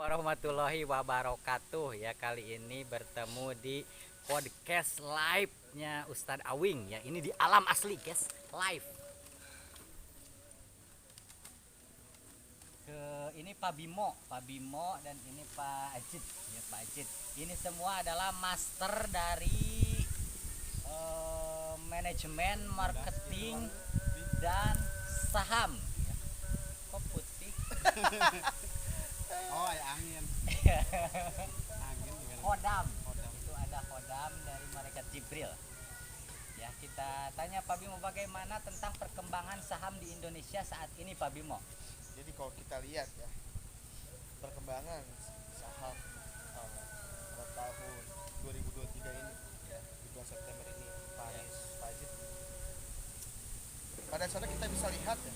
warahmatullahi wabarakatuh. Ya, kali ini bertemu di podcast live-nya Ustadz Awing ya. Ini di alam asli, guys. Live. Ini Pak Bimo dan ini Pak Ajit. Ya, Pak Ajit. Ini semua adalah master dari manajemen, marketing dan saham. Ya. Kok putih? Oh, ya angin. Angin juga. Hodam. Itu ada Hodam dari Malaikat Jibril. Ya, kita tanya Pak Bimo bagaimana tentang perkembangan saham di Indonesia saat ini, Pak Bimo. Jadi kalau kita lihat ya perkembangan saham pada tahun 2023 ini di bulan September ini Pak Ajit, pada saat kita bisa lihat ya,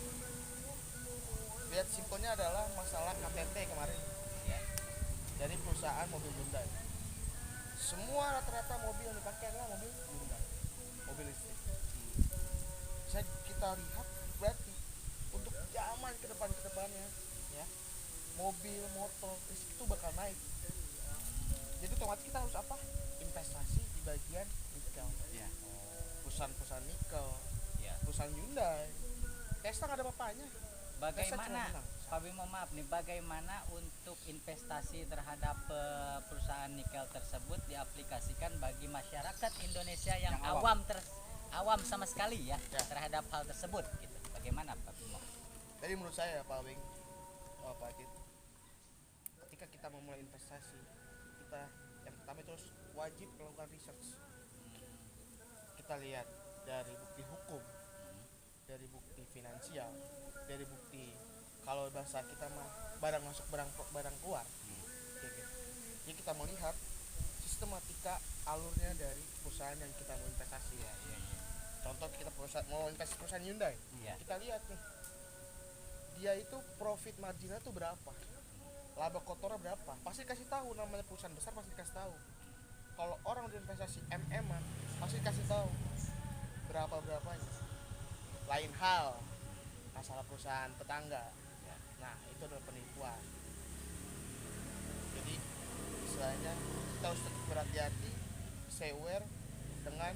lihat simpelnya adalah masalah KTP kemarin Ya. dari perusahaan mobil Hyundai. Semua rata-rata mobil yang dipakai adalah mobil Hyundai, mobil listrik. Bisa kita lihat berarti untuk zaman ke depannya ya, mobil motor listrik itu bakal naik. Jadi otomatis kita harus apa? Investasi di bagian nikel. Ya. Perusahaan nikel, Ya. perusahaan Hyundai, Tesla nggak ada apa-apanya. Bagaimana Pak Bimo, maaf nih, bagaimana untuk investasi terhadap perusahaan nikel tersebut diaplikasikan bagi masyarakat Indonesia yang awam sama sekali ya, terhadap hal tersebut gitu. Bagaimana Pak Bimo? Jadi menurut saya Pak Wing, Pak Ajit, ketika kita memulai investasi, kita yang pertama itu harus wajib melakukan research. Kita lihat dari bukti hukum, dari bukti finansial, dari bukti kalau bahasa kita mah barang masuk barang keluar. Kayak gitu. Jadi kita melihat sistematika alurnya dari perusahaan yang kita mau investasi ya. Contoh kita mau investasi perusahaan Hyundai. Ya. Kita lihat nih, dia itu profit marginnya tuh berapa, laba kotornya berapa, pasti kasih tahu. Namanya perusahaan besar pasti kasih tahu. Kalau orang udah investasi MM-an pasti kasih tahu berapanya. Lain hal masalah perusahaan tetangga, nah itu adalah penipuan. Jadi istilahnya kita harus tetap berhati-hati, stay aware dengan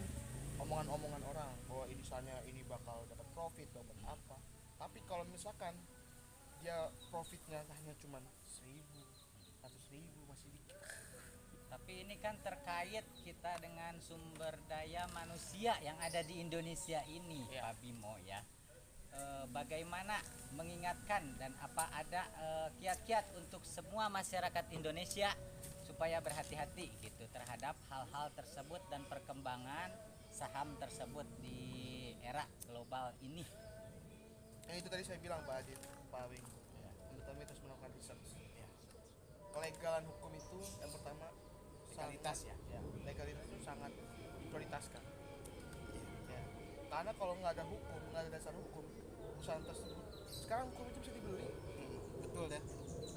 omongan-omongan orang bahwa ini misalnya ini bakal dapat profit, dapat apa. Tapi kalau misalkan dia profitnya hanya cuma 1.000, 100.000 masih dikit. Tapi ini kan terkait kita dengan sumber daya manusia yang ada di Indonesia ini, Ya. Pak Bimo ya. Bagaimana mengingatkan dan apa ada kiat-kiat untuk semua masyarakat Indonesia supaya berhati-hati gitu terhadap hal-hal tersebut dan perkembangan saham tersebut di era global ini. Yang itu tadi saya bilang Pak Adit, Pak Wing, yang pertama itu harus melakukan research. Kelegalan hukum itu yang pertama, legalitas ya. Legalitas itu sangat diprioritaskan. Ya. Karena kalau nggak ada hukum, nggak ada dasar hukum, perusahaan tersebut, sekarang hukum itu bisa dibeli. Betul ya.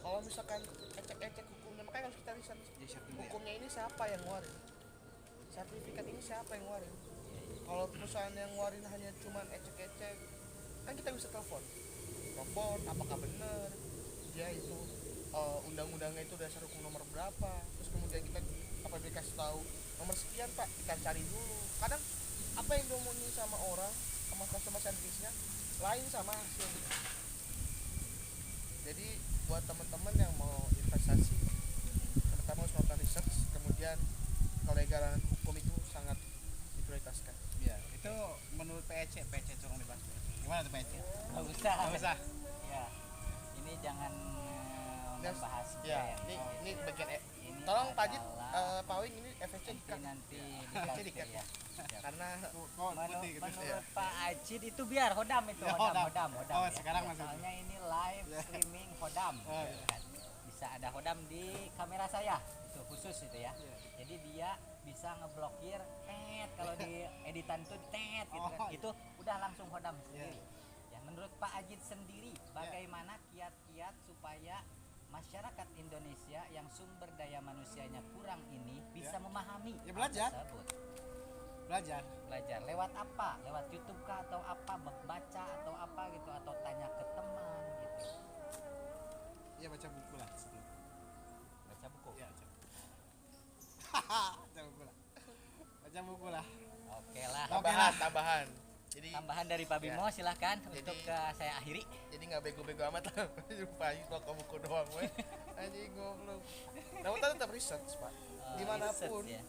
Kalau misalkan ecek-ecek hukumnya, makanya harus kita riset. Hukumnya ini siapa yang ngeluarin? Sertifikat ini siapa yang ngeluarin? Kalau perusahaan yang ngeluarin hanya cuman ecek-ecek, kan kita bisa telepon, apakah benar dia itu undang-undangnya itu dasar hukum nomor berapa, terus kemudian kita apa dikasih tahu nomor sekian Pak, kita cari dulu. Kadang apa yang diomongin sama orang, sama customer service-nya lain sama hasilnya. Jadi buat teman-teman yang mau investasi, pertama harus melakukan research, kemudian kelegalan hukum itu sangat diprioritaskan. Ya, itu menurut PEC tolong dibahas. Gimana tuh PEC? Nggak usah. usah. Ya. Ini jangan membahas Ya, brand. ini bagian Ini tolong Pak Ajit, adalah Pak Wing ini FSC nanti FSC dikasih dikat ya. karena Putih gitu. Menurut Pak Ajit itu biar Hodam itu, Ya, Hodam. Oh, ya. sekarang Ya, masuk. soalnya ini live streaming Hodam. Oh, Ya kan. Bisa ada Hodam di kamera saya. Itu khusus itu ya. Jadi dia bisa ngeblokir kalau di editan itu gitu kan. Oh, Itu udah langsung Hodam sendiri. Iya. Ya, menurut Pak Ajit sendiri bagaimana kiat-kiat supaya masyarakat Indonesia yang sumber daya manusianya kurang ini bisa memahami Ya, belajar. hal tersebut. Belajar. Lewat apa? Lewat YouTube kah atau apa? Baca atau apa gitu, atau tanya ke teman gitu. Ya, baca buku lah. Tambahan dari Pak Bimo silahkan Jadi- untuk saya akhiri. Jadi nggak bego-bego amat lah. Lupa itu buku doang weh. Anjing goblok. Namun tetap research, Pak. Dimanapun. Research, ya.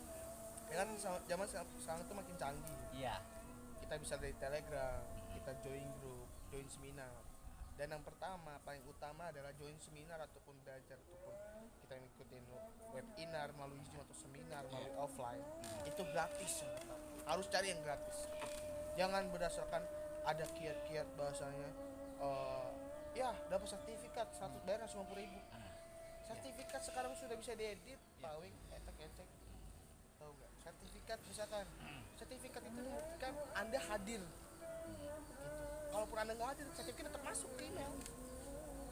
Ya kan zaman sekarang itu makin canggih. Iya. Kita bisa dari Telegram, kita join grup, join seminar. Dan yang pertama paling utama adalah join seminar ataupun belajar ataupun kita ngikutin webinar melalui Zoom atau seminar melalui offline. Itu gratis. Harus cari yang gratis. Jangan berdasarkan ada kiat-kiat bahasanya ya dapat sertifikat 100 bayar 50.000. Sertifikat sekarang sudah bisa diedit, pawing, etek-etek. Tahu nggak? Sertifikat misalkan, sertifikat itu kan Anda hadir. Gitu. Kalaupun Anda nggak hadir, sertifikat tetap masuk ke email.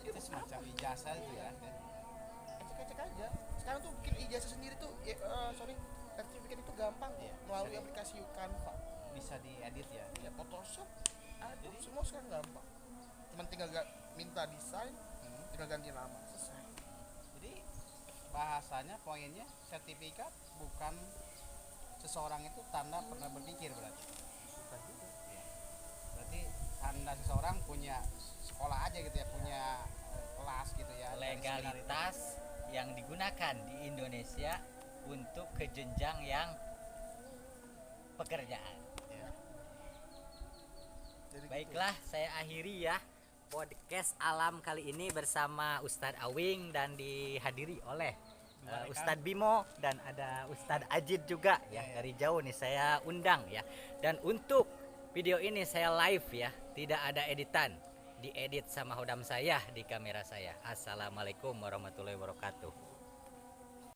Jadi Itu semacam ijazah itu ya. ecek-ecek aja. Sekarang tuh bikin ijazah sendiri tuh, sertifikat itu gampang Iya, melalui bisa aplikasi Canva. Bisa diedit ya. Ya Photoshop, Adobe semua sekarang gampang. Cuman tinggal minta desain, tinggal ganti nama, selesai. Jadi bahasanya poinnya sertifikat bukan seseorang itu tanda pernah berpikir berarti. Bukan juga. Iya. Berarti tanda seseorang punya sekolah aja gitu ya, punya kelas gitu ya. dari seminar itu. Legalitas yang digunakan di Indonesia untuk ke jenjang yang pekerjaan. Iya. Jadi Baiklah, saya akhiri ya podcast alam kali ini bersama Ustadz Awing dan dihadiri oleh Ustadz Bimo dan ada Ustadz Ajid juga ya, dari jauh nih saya undang ya. Dan untuk video ini saya live ya, tidak ada editan, diedit sama hodam saya di kamera saya. Assalamualaikum warahmatullahi wabarakatuh.